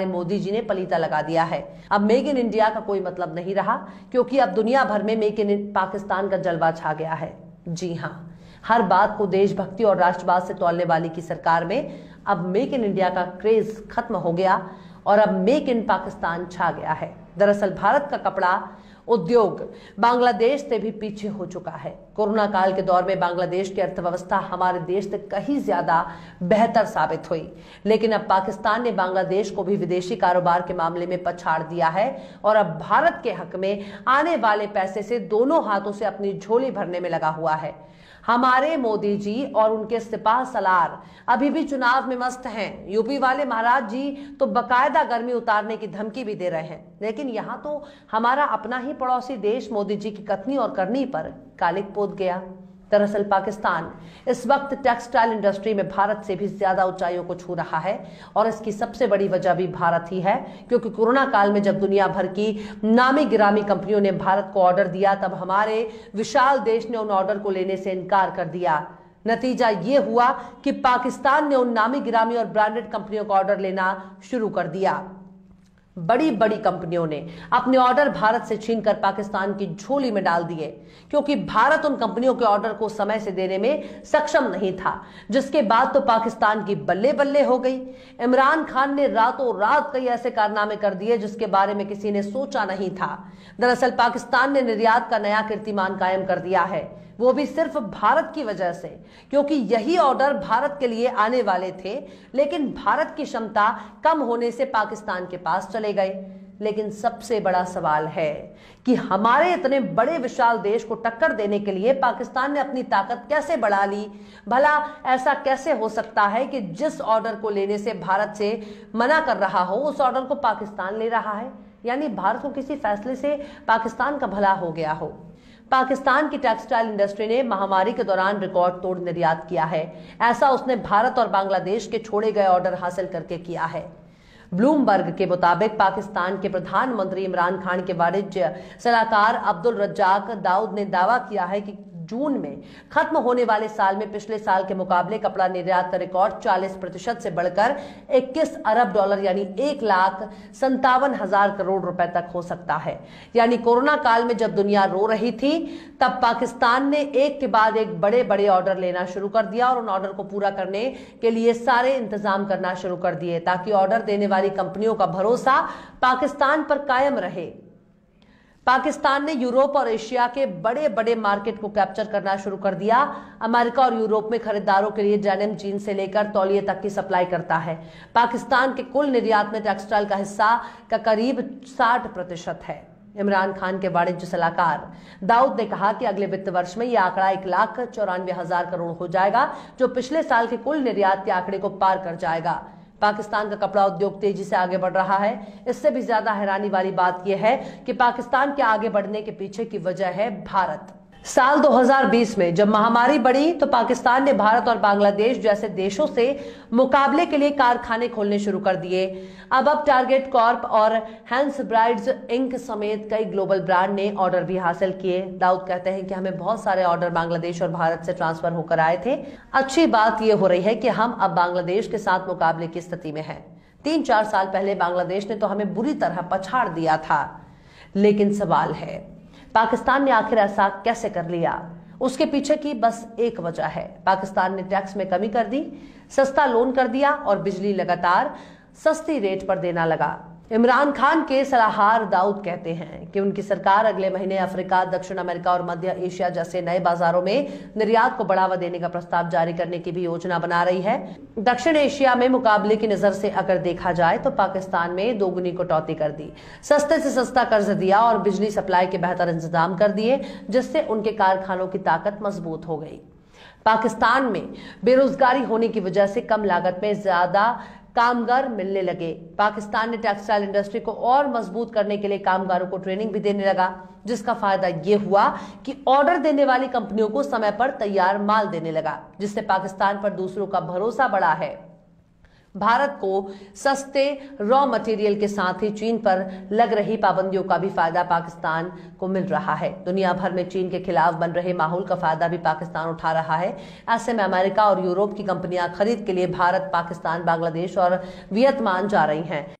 मोदी जी ने पलीता लगा दिया है। अब मेक इन इंडिया का कोई मतलब नहीं रहा, क्योंकि अब दुनिया भर में मेक इन पाकिस्तान का जलवा छा गया है। जी हाँ, हर बात को देशभक्ति और राष्ट्रवाद से तौलने वाली की सरकार में अब मेक इन इंडिया का क्रेज खत्म हो गया और अब मेक इन पाकिस्तान छा गया है। दरअसल भारत का कपड़ा उद्योग बांग्लादेश से भी पीछे हो चुका है। कोरोना काल के दौर में बांग्लादेश की अर्थव्यवस्था हमारे देश से कहीं ज्यादा बेहतर साबित हुई, लेकिन अब पाकिस्तान ने बांग्लादेश को भी विदेशी कारोबार के मामले में पछाड़ दिया है और अब भारत के हक में आने वाले पैसे से दोनों हाथों से अपनी झोली भरने में लगा हुआ है। हमारे मोदी जी और उनके सिपाह सलार अभी भी चुनाव में मस्त हैं। यूपी वाले महाराज जी तो बकायदा गर्मी उतारने की धमकी भी दे रहे हैं, लेकिन यहां तो हमारा अपना ही पड़ोसी देश मोदी जी की कथनी और करनी पर कालिक पोत गया। दरअसल पाकिस्तान इस वक्त टेक्सटाइल इंडस्ट्री में भारत से भी ज्यादा ऊंचाइयों को छू रहा है और इसकी सबसे बड़ी वजह भी भारत ही है, क्योंकि कोरोना काल में जब दुनिया भर की नामी गिरामी कंपनियों ने भारत को ऑर्डर दिया, तब हमारे विशाल देश ने उन ऑर्डर को लेने से इनकार कर दिया। नतीजा ये हुआ कि पाकिस्तान ने उन नामी गिरामी और ब्रांडेड कंपनियों का ऑर्डर लेना शुरू कर दिया। बड़ी बड़ी कंपनियों ने अपने ऑर्डर भारत से छीनकर पाकिस्तान की झोली में डाल दिए, क्योंकि भारत उन कंपनियों के ऑर्डर को समय से देने में सक्षम नहीं था, जिसके बाद तो पाकिस्तान की बल्ले बल्ले हो गई। इमरान खान ने रातों रात कई ऐसे कारनामे कर दिए जिसके बारे में किसी ने सोचा नहीं था। दरअसल पाकिस्तान ने निर्यात का नया कीर्तिमान कायम कर दिया है, वो भी सिर्फ भारत की वजह से, क्योंकि यही ऑर्डर भारत के लिए आने वाले थे, लेकिन भारत की क्षमता कम होने से पाकिस्तान के पास चले गए। लेकिन सबसे बड़ा सवाल है कि हमारे इतने बड़े विशाल देश को टक्कर देने के लिए पाकिस्तान ने अपनी ताकत कैसे बढ़ा ली। भला ऐसा कैसे हो सकता है कि जिस ऑर्डर को लेने से भारत से मना कर रहा हो, उस ऑर्डर को पाकिस्तान ले रहा है, यानी भारत को किसी फैसले से पाकिस्तान का भला हो गया हो। पाकिस्तान की टेक्सटाइल इंडस्ट्री ने महामारी के दौरान रिकॉर्ड तोड़ निर्यात किया है। ऐसा उसने भारत और बांग्लादेश के छोड़े गए ऑर्डर हासिल करके किया है। ब्लूमबर्ग के मुताबिक पाकिस्तान के प्रधानमंत्री इमरान खान के वाणिज्य सलाहकार अब्दुल रज्जाक दाऊद ने दावा किया है कि जून में खत्म होने वाले साल में पिछले साल के मुकाबले कपड़ा निर्यात का रिकॉर्ड 40% से बढ़कर 21 अरब डॉलर यानी 1,57,000 करोड़ रुपए तक हो सकता है। यानी कोरोना काल में जब दुनिया रो रही थी, तब पाकिस्तान ने एक के बाद एक बड़े बड़े ऑर्डर लेना शुरू कर दिया और उन ऑर्डर को पूरा करने के लिए सारे इंतजाम करना शुरू कर दिए, ताकि ऑर्डर देने वाली कंपनियों का भरोसा पाकिस्तान पर कायम रहे। पाकिस्तान ने यूरोप और एशिया के बड़े बड़े मार्केट को कैप्चर करना शुरू कर दिया। अमेरिका और यूरोप में खरीदारों के लिए डेनिम जीन से लेकर तौलिए तक की सप्लाई करता है। पाकिस्तान के कुल निर्यात में टेक्सटाइल का हिस्सा का करीब 60% है। इमरान खान के वाणिज्य सलाहकार दाऊद ने कहा कि अगले वित्त वर्ष में यह आंकड़ा 1,94,000 करोड़ हो जाएगा, जो पिछले साल के कुल निर्यात के आंकड़े को पार कर जाएगा। पाकिस्तान का कपड़ा उद्योग तेजी से आगे बढ़ रहा है। इससे भी ज्यादा हैरानी वाली बात यह है कि पाकिस्तान के आगे बढ़ने के पीछे की वजह है भारत। साल 2020 में जब महामारी बढ़ी, तो पाकिस्तान ने भारत और बांग्लादेश जैसे देशों से मुकाबले के लिए कारखाने खोलने शुरू कर दिए। अब टारगेट कॉर्प और हैंस ब्राइड्स इंक समेत कई ग्लोबल ब्रांड ने ऑर्डर भी हासिल किए। दाऊद कहते हैं कि हमें बहुत सारे ऑर्डर बांग्लादेश और भारत से ट्रांसफर होकर आए थे। अच्छी बात यह हो रही है कि हम अब बांग्लादेश के साथ मुकाबले की स्थिति में हैं। 3-4 साल पहले बांग्लादेश ने तो हमें बुरी तरह पछाड़ दिया था। लेकिन सवाल है, पाकिस्तान ने आखिर ऐसा कैसे कर लिया? उसके पीछे की बस एक वजह है, पाकिस्तान ने टैक्स में कमी कर दी, सस्ता लोन कर दिया और बिजली लगातार सस्ती रेट पर देना लगा। इमरान खान के सलाहकार दाऊद कहते हैं कि उनकी सरकार अगले महीने अफ्रीका, दक्षिण अमेरिका और मध्य एशिया जैसे नए बाजारों में निर्यात को बढ़ावा देने का प्रस्ताव जारी करने की भी योजना बना रही है। दक्षिण एशिया में मुकाबले की नजर से अगर देखा जाए तो पाकिस्तान में दोगुनी कटौती कर दी, सस्ते से सस्ता कर्ज दिया और बिजली सप्लाई के बेहतर इंतजाम कर दिए, जिससे उनके कारखानों की ताकत मजबूत हो गई। पाकिस्तान में बेरोजगारी होने की वजह से कम लागत में ज्यादा कामगार मिलने लगे। पाकिस्तान ने टेक्सटाइल इंडस्ट्री को और मजबूत करने के लिए कामगारों को ट्रेनिंग भी देने लगा, जिसका फायदा यह हुआ कि ऑर्डर देने वाली कंपनियों को समय पर तैयार माल देने लगा, जिससे पाकिस्तान पर दूसरों का भरोसा बढ़ा है। भारत को सस्ते रॉ मटेरियल के साथ ही चीन पर लग रही पाबंदियों का भी फायदा पाकिस्तान को मिल रहा है। दुनिया भर में चीन के खिलाफ बन रहे माहौल का फायदा भी पाकिस्तान उठा रहा है। ऐसे में अमेरिका और यूरोप की कंपनियां खरीद के लिए भारत, पाकिस्तान, बांग्लादेश और वियतनाम जा रही हैं।